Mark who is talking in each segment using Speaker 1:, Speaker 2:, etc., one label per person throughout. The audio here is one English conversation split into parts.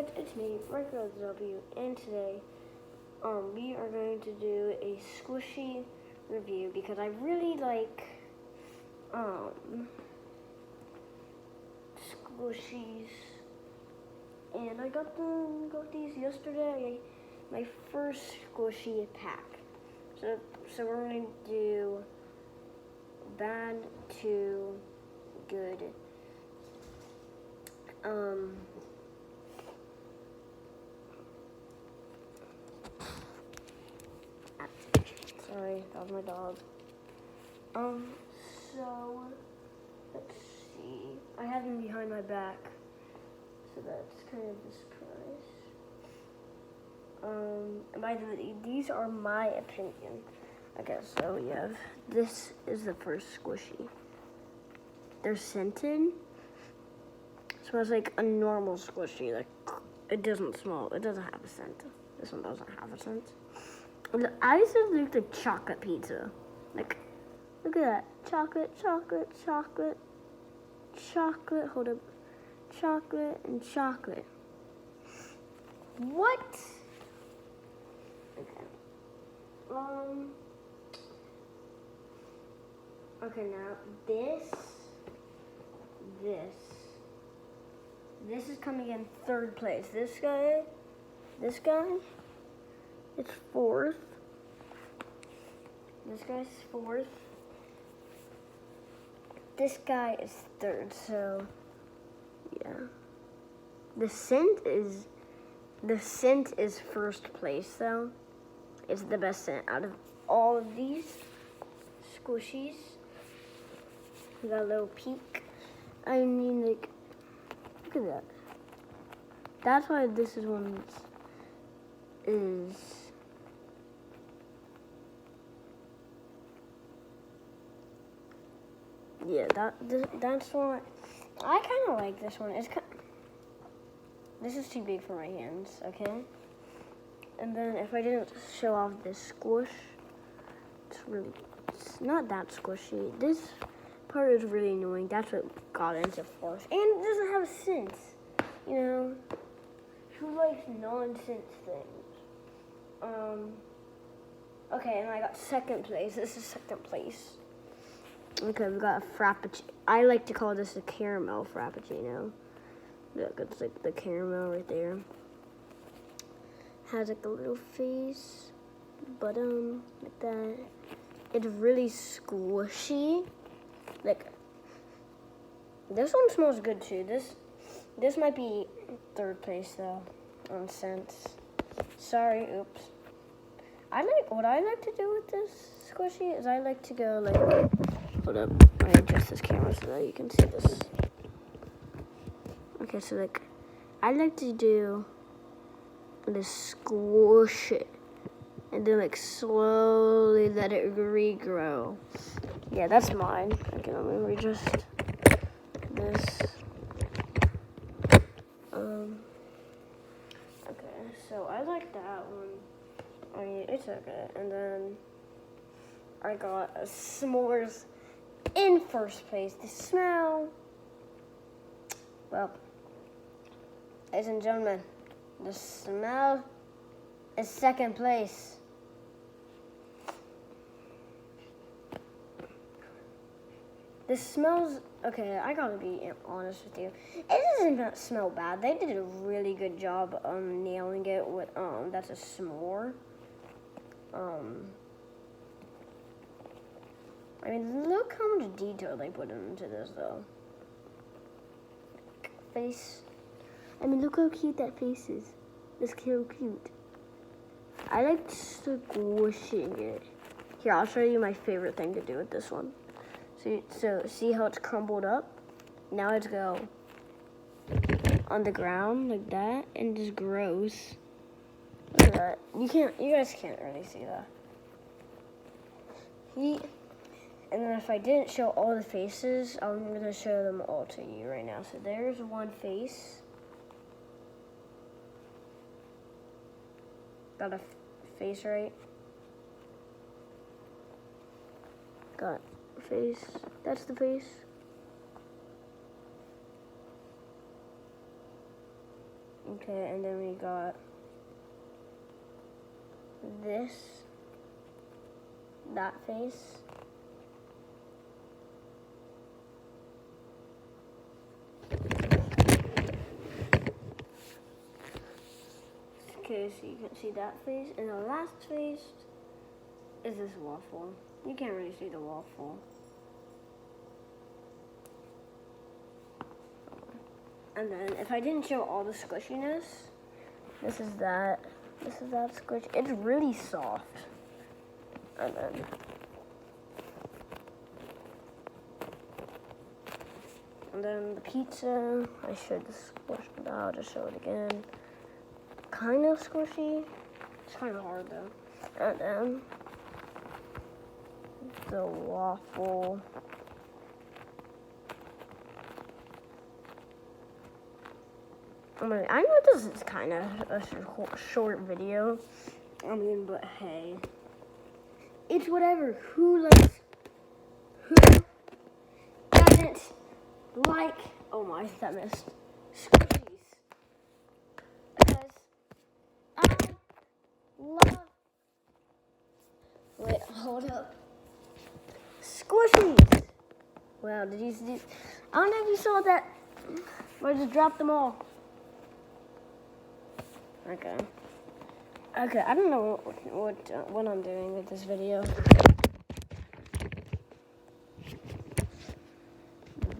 Speaker 1: guys, it's me, Michael W, and today, we are going to do a squishy review because I really like, squishies, and I got these yesterday, my first squishy pack. So we're going to do bad to good. Sorry, that was my dog. So, let's see. I have him behind my back, so that's kind of a surprise. And by the way, these are my opinion. Okay, so yeah, this is the first squishy. They're scented. It smells like a normal squishy. Like, it doesn't have a scent. This one doesn't have a scent. I used to look like chocolate pizza. Like, look at that. Chocolate, chocolate, chocolate, chocolate. Hold up. Chocolate and chocolate. What? Okay. Okay, now this is coming in third place. This guy, it's fourth. This guy's fourth. This guy is third, so yeah. The scent is first place though. It's the best scent out of all of these squishies. We got a little peek. I mean, like, look at that. That's why this is one is yeah, that's one. I kind of like this one. This is too big for my hands, okay? And then if I didn't show off this squish, it's not that squishy. This part is really annoying. That's what got into fourth. And it doesn't have a scent, you know? Who likes nonsense things? Okay, and I got second place. This is second place. Okay, we got a frappuccino. I like to call this a caramel frappuccino. Look, it's like the caramel right there. Has like a little face, but like that. It's really squishy. Like, this one smells good too. This might be third place though on scents. Sorry, oops. What I like to do with this squishy is I like to go like, hold up, I adjust this camera so that you can see this. Okay, so like, I like to do this squish it and then like slowly let it regrow. Yeah, that's mine. Okay, let me readjust this. Okay, so I like that one. I mean, it's okay. And then I got a s'mores in first place. The smell, well, ladies and gentlemen, the smell is second place. This smells, okay, I gotta be honest with you. It doesn't smell bad. They did a really good job nailing it with, that's a s'more. I mean, look how much detail they put into this, though. Face. I mean, look how cute that face is. It's so cute. I like squishing it. Here, I'll show you my favorite thing to do with this one. So see how it's crumbled up? Now it's go on the ground like that and just grows. Look at that. You guys can't really see that. And then if I didn't show all the faces, I'm gonna show them all to you right now. So there's one face. Got a face right. Got a face. That's the face. Okay, and then we got this, that face. Okay, so you can see that face, and the last face is this waffle. You can't really see the waffle. And then if I didn't show all the squishiness, this is that squish. It's really soft. And then the pizza, I showed the squish, but I'll just show it again. Kind of squishy. It's kind of hard though. And then the waffle. I know this is kind of a short video. But hey, it's whatever. Who doesn't like? Oh my, that missed. Squishies. Because I love. Wait, hold up. Squishies. Wow, did you see? I don't know if you saw that. I just dropped them all. Okay, I don't know what I'm doing with this video.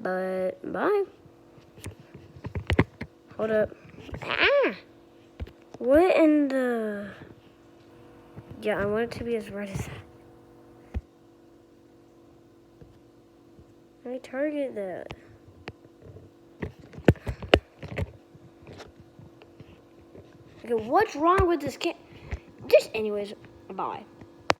Speaker 1: But, bye. Hold up. Ah! What in the... Yeah, I want it to be as red as that. I target that. Okay, what's wrong with this kid? Just anyways, bye.